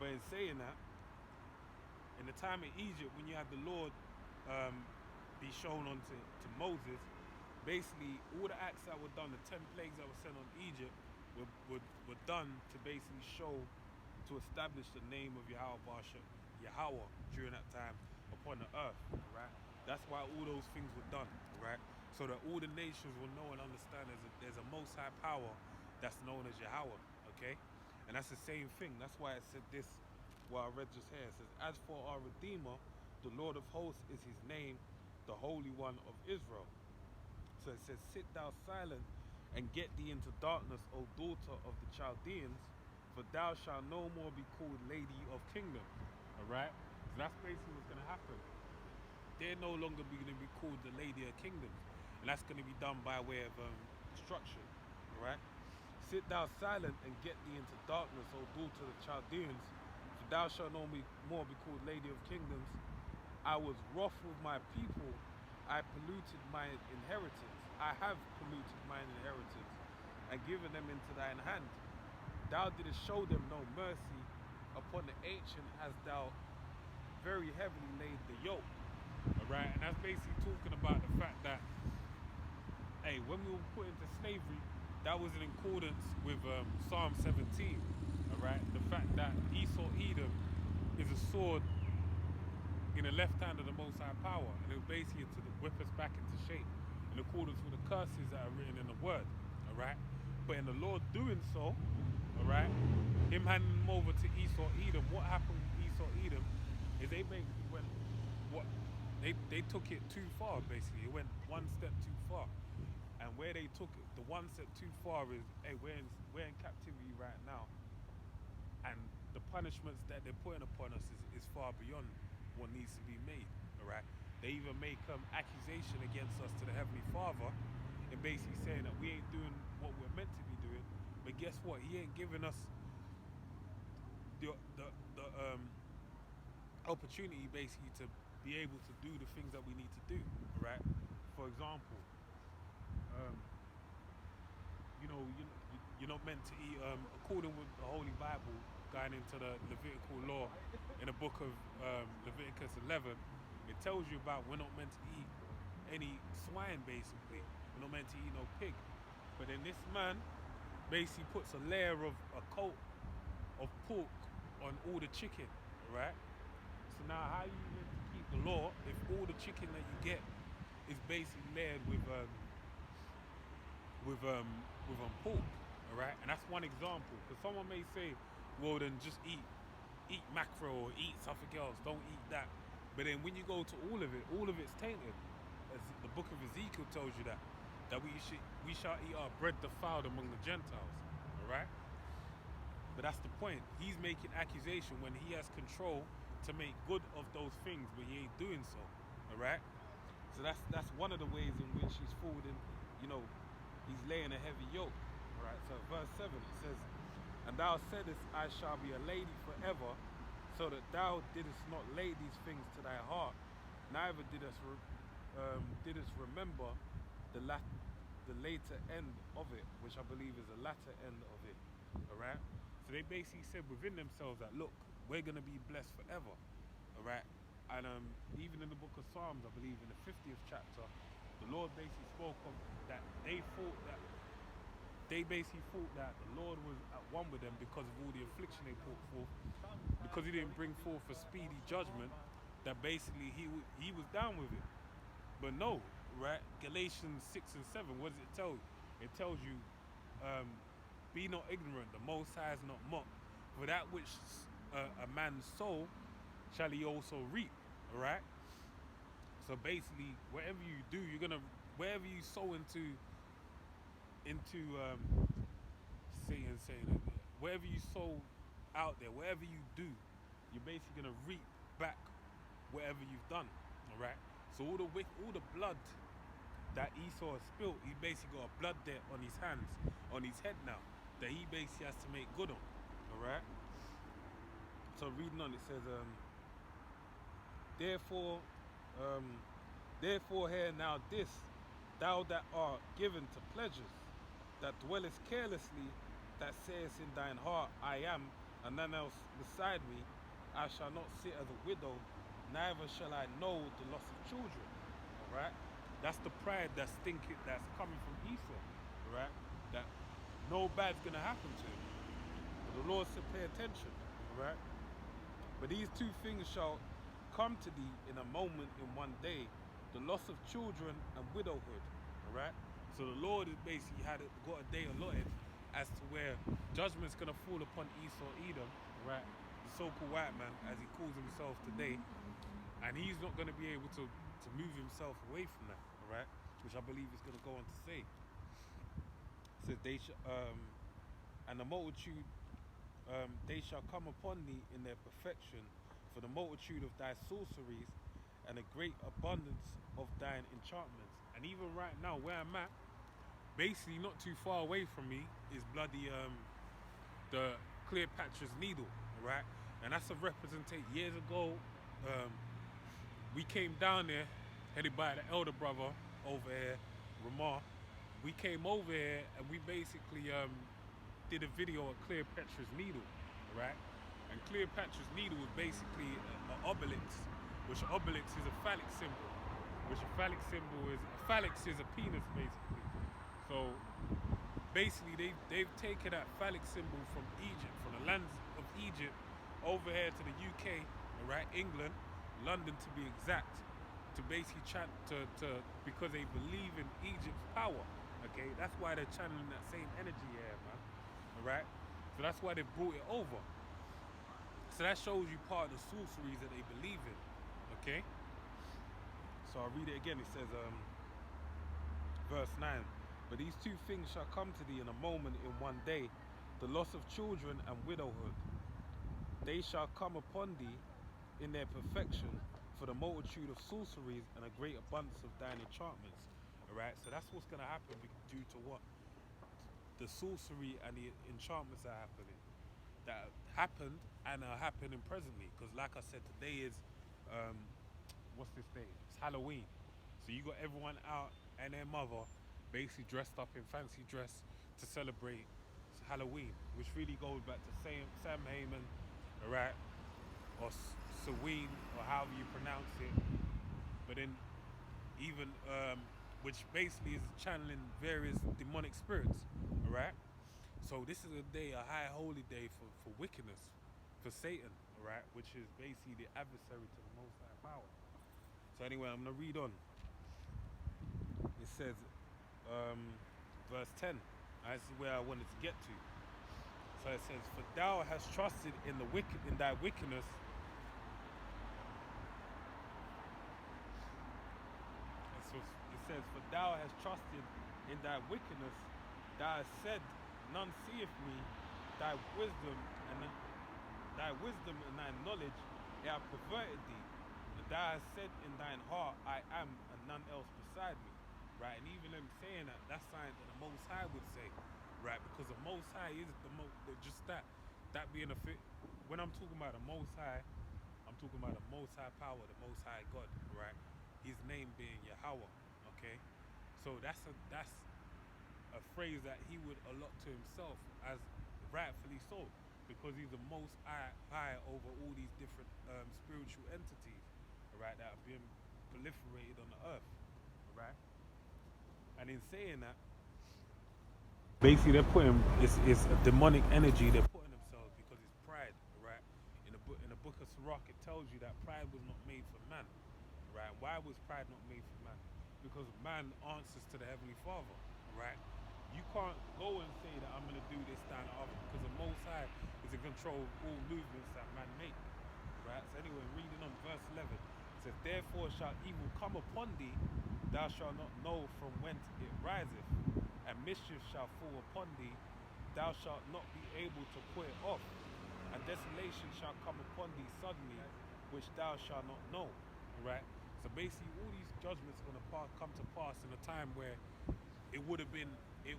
in saying that, in the time of Egypt, when you had the Lord be shown unto to Moses, basically all the acts that were done, the 10 plagues that were sent on Egypt, were done to basically show, to establish the name of Yahweh during that time upon the earth, right? That's why all those things were done, right? So that all the nations will know and understand there's a most high power that's known as Yahweh, okay? And that's the same thing. That's why it said this, what I read just here. It says, as for our Redeemer, the Lord of hosts is his name, the Holy One of Israel. So it says, sit thou silent and get thee into darkness, O daughter of the Chaldeans, for thou shalt no more be called Lady of Kingdoms. All right? So that's basically what's going to happen. They're no longer going to be called the Lady of Kingdoms. And that's going to be done by way of destruction. All right? Sit thou silent and get thee into darkness, O daughter of the Chaldeans, for thou shalt no more be called Lady of Kingdoms. I was wroth with my people. I polluted my inheritance. I have polluted mine inheritance and given them into thine hand. Thou didst show them no mercy. Upon the ancient hast thou very heavily laid the yoke. Alright, and that's basically talking about the fact that, hey, when we were put into slavery, that was in accordance with Psalm 17. Alright, the fact that Esau Edom is a sword in the left hand of the Most High Power, and it was basically to whip us back into shape in accordance with the curses that are written in the Word, all right? But in the Lord doing so, all right, him handing them over to Esau Edom, what happened with Esau Edom is they basically went, they took it too far, basically. It went one step too far. And where they took it, the one step too far is, hey, we're in captivity right now, and the punishments that they're putting upon us is far beyond what needs to be made, all right? They even make accusation against us to the Heavenly Father and basically saying that we ain't doing what we're meant to be doing. But guess what? He ain't giving us the opportunity basically to be able to do the things that we need to do, all right? For example, you're not meant to eat, according with the Holy Bible, going into the Levitical law in the book of Leviticus 11, it tells you about we're not meant to eat any swine, basically. We're not meant to eat no pig. But then this man basically puts a layer of a coat of pork on all the chicken, right? So now how are you meant to keep the law if all the chicken that you get is basically layered with pork, all right? And that's one example, because someone may say, well, then just eat mackerel or eat something else, don't eat that. But then when you go to all of it's tainted. As the book of Ezekiel tells you that we shall eat our bread defiled among the Gentiles, all right? But that's the point. He's making accusation when he has control to make good of those things, but he ain't doing so, all right? So that's one of the ways in which he's forwarding, he's laying a heavy yoke, all right? So verse 7, it says, and thou saidest, I shall be a lady forever, so that thou didst not lay these things to thy heart, neither didst remember the later end of it, which I believe is the latter end of it, all right? So they basically said within themselves that, look, we're going to be blessed forever, all right? And even in the book of Psalms, I believe in the 50th chapter, the Lord basically spoke of that they basically thought that the Lord was at one with them because of all the affliction they put forth, because he didn't bring forth a speedy judgment, that basically he was down with it. But no, right? Galatians 6 and 7, what does it tell you? It tells you, be not ignorant, the Most High is not mocked, for that which a man sow shall he also reap, all right? So basically, whatever you do, wherever you sow into Satan saying it, wherever you sow out there, wherever you do, you're basically gonna reap back whatever you've done, all right? So all the blood that Esau has spilt, he basically got a blood debt on his hands, on his head now, that he basically has to make good on, all right? So reading on, it says, therefore hear now this, thou that art given to pleasures, that dwellest carelessly, that sayest in thine heart, I am, and none else beside me. I shall not sit as a widow, neither shall I know the loss of children. All right, that's the pride that's thinking that's coming from Esau. All right, that no bad's gonna happen to him. But the Lord said, pay attention. All right, but these two things shall come to thee in a moment, in one day, the loss of children and widowhood. All right. So the Lord has basically got a day allotted as to where judgment's gonna fall upon Esau, Edom, right? The so-called white man, as he calls himself today, and he's not gonna be able to move himself away from that. All right. Which I believe is gonna go on to say. It says and the multitude they shall come upon thee in their perfection, for the multitude of thy sorceries and a great abundance of thine enchantments. And even right now, where I'm at, basically not too far away from me, is bloody the Cleopatra's Needle, right? And that's a representation. Years ago, we came down there, headed by the elder brother over here, Ramar. We came over here and we basically did a video of Cleopatra's Needle, right? And Cleopatra's Needle was basically an obelix, which obelix is a phallic symbol, which a phallic is a penis basically. So basically they've taken that phallic symbol from Egypt, from the lands of Egypt, over here to the UK, right? England, London to be exact, to basically chant because they believe in Egypt's power. Okay, that's why they're channeling that same energy here, man. Alright? So that's why they brought it over. So that shows you part of the sorceries that they believe in. Okay? So I'll read it again. It says, verse 9. But these two things shall come to thee in a moment, in one day, the loss of children and widowhood. They shall come upon thee in their perfection, for the multitude of sorceries and a great abundance of thine enchantments. Alright, so that's what's going to happen due to what? The sorcery and the enchantments that happened and are happening presently. Because like I said, today is, what's this day? It's Halloween. So you got everyone out and their mother basically dressed up in fancy dress to celebrate Halloween, which really goes back to Sam Heyman, alright, or Samhain, or however you pronounce it. But then even which basically is channeling various demonic spirits, alright? So this is a day, a high holy day for wickedness, for Satan, alright? Which is basically the adversary to the Most High power. So anyway, I'm going to read on. It says, verse 10, this is where I wanted to get to. So it says, for thou hast trusted in thy wickedness, it says, for thou hast trusted in thy wickedness, thou hast said, none seeth me, thy wisdom and thy knowledge have perverted thee. And thou hast said in thine heart, I am, and none else beside me. Right, and even them saying that, that's something that the Most High would say, right? Because the Most High is just that being a fit. When I'm talking about the Most High, I'm talking about the Most High power, the Most High God, right? His name being Yahweh. Okay, so that's a phrase that he would allot to himself, as rightfully so, because he's the most high over all these different spiritual entities, right, that have been proliferated on the earth, right? And in saying that, basically they're putting it's a demonic energy they're putting themselves, because it's pride, right? In the book of Sirach, it tells you that pride was not made for man, right? Why was pride not made for man? Because man answers to the Heavenly Father, right? You can't go and say that I'm going to do this, that, and the other, because the Most High is in control of all movements that man make, right? So anyway, reading on verse 11, it says, therefore shall evil come upon thee, thou shalt not know from whence it riseth, and mischief shall fall upon thee, thou shalt not be able to put it off, and desolation shall come upon thee suddenly, which thou shalt not know, right? So basically, all these judgments are going to come to pass in a time where it would have been, it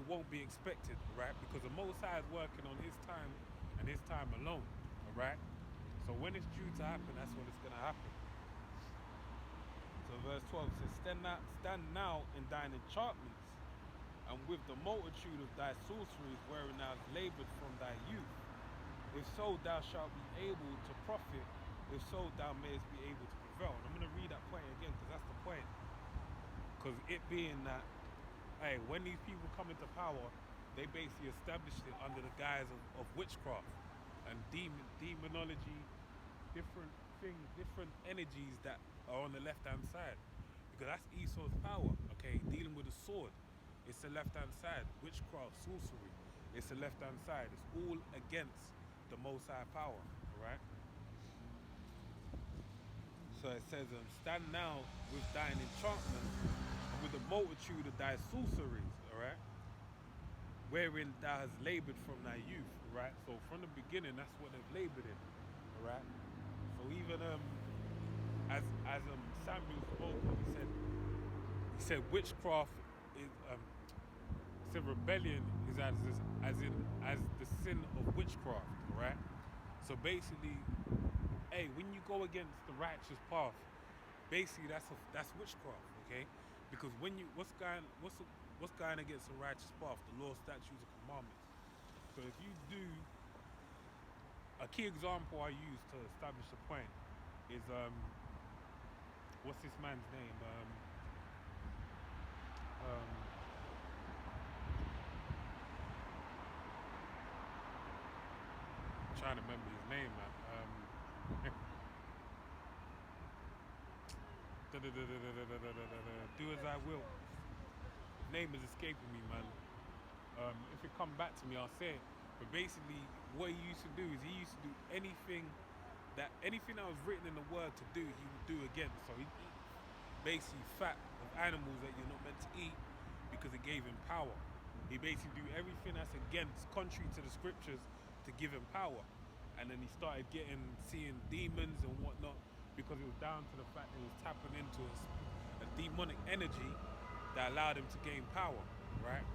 won't be expected, right? Because the Most High is working on His time and His time alone, all right? So when it's due to happen, that's when it's going to happen. So verse 12 says, stand now in thine enchantments, and with the multitude of thy sorceries wherein thou hast labored from thy youth. if so thou shalt be able to profit, if so thou mayest be able to prevail. And I'm going to read that point again because that's the point. Because it being that, hey, when these people come into power, they basically established it under the guise of witchcraft and demonology, different things, different energies that are on the left-hand side. Because that's Esau's power, okay? Dealing with a sword, it's the left-hand side. Witchcraft, sorcery, it's the left-hand side. It's all against the Most High power, right? So it says, stand now with thine enchantment and with the multitude of thy sorceries, all right? Wherein thou hast labored from thy youth, right? So from the beginning, that's what they've labored in, all right? So even as Samuel spoke, he said witchcraft is he said rebellion is as the sin of witchcraft, all right? So basically, hey, when you go against the righteous path, basically that's witchcraft, okay? Because when you what's going against the righteous path? The law, statutes, and commandments. So if you do, a key example I use to establish the point is what's this man's name? I'm trying to remember his name, man. Do as I will. His name is escaping me, man. If it come back to me, I'll say it. But basically, what he used to do is he used to do anything that was written in the word to do, he would do again. So he eat basically fat of animals that you're not meant to eat because it gave him power. He basically do everything that's against, contrary to the scriptures, to give him power. And then he started seeing demons and whatnot because it was down to the fact that he was tapping into a demonic energy that allowed him to gain power, right?